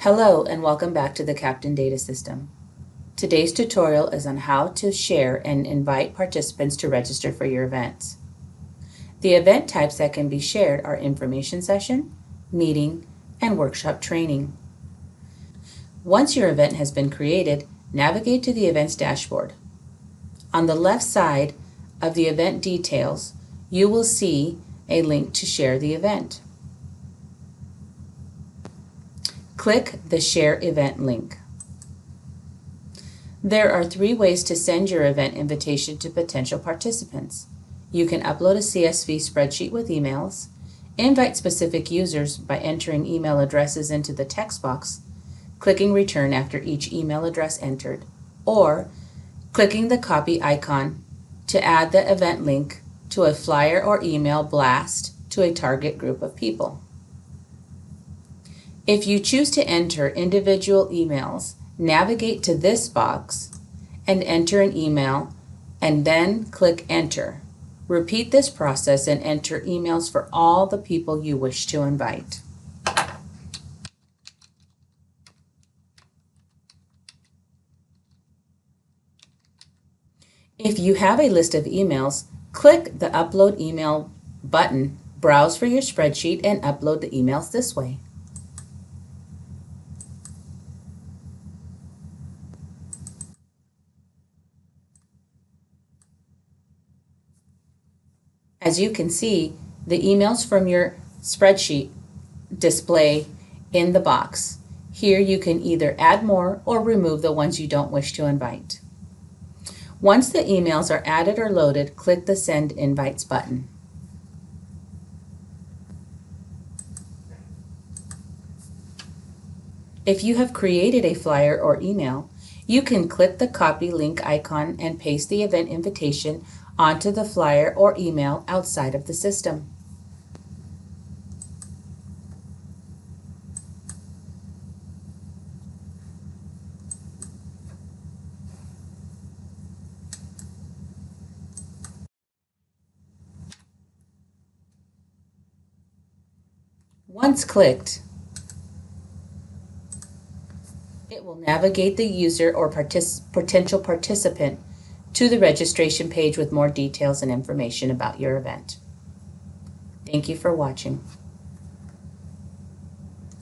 Hello and welcome back to the Captain Data System. Today's tutorial is on how to share and invite participants to register for your events. The event types that can be shared are information session, meeting, and workshop training. Once your event has been created, navigate to the events dashboard. On the left side of the event details, you will see a link to share the event. Click the Share Event link. There are 3 ways to send your event invitation to potential participants. You can upload a CSV spreadsheet with emails, invite specific users by entering email addresses into the text box, clicking Return after each email address entered, or clicking the copy icon to add the event link to a flyer or email blast to a target group of people. If you choose to enter individual emails, navigate to this box and enter an email and then click Enter. Repeat this process and enter emails for all the people you wish to invite. If you have a list of emails, click the Upload Email button, browse for your spreadsheet, and upload the emails this way. As you can see, the emails from your spreadsheet display in the box. Here you can either add more or remove the ones you don't wish to invite. Once the emails are added or loaded, click the Send Invites button. If you have created a flyer or email, you can click the copy link icon and paste the event invitation onto the flyer or email outside of the system. Once clicked, it will navigate the user or potential participant to the registration page with more details and information about your event. Thank you for watching.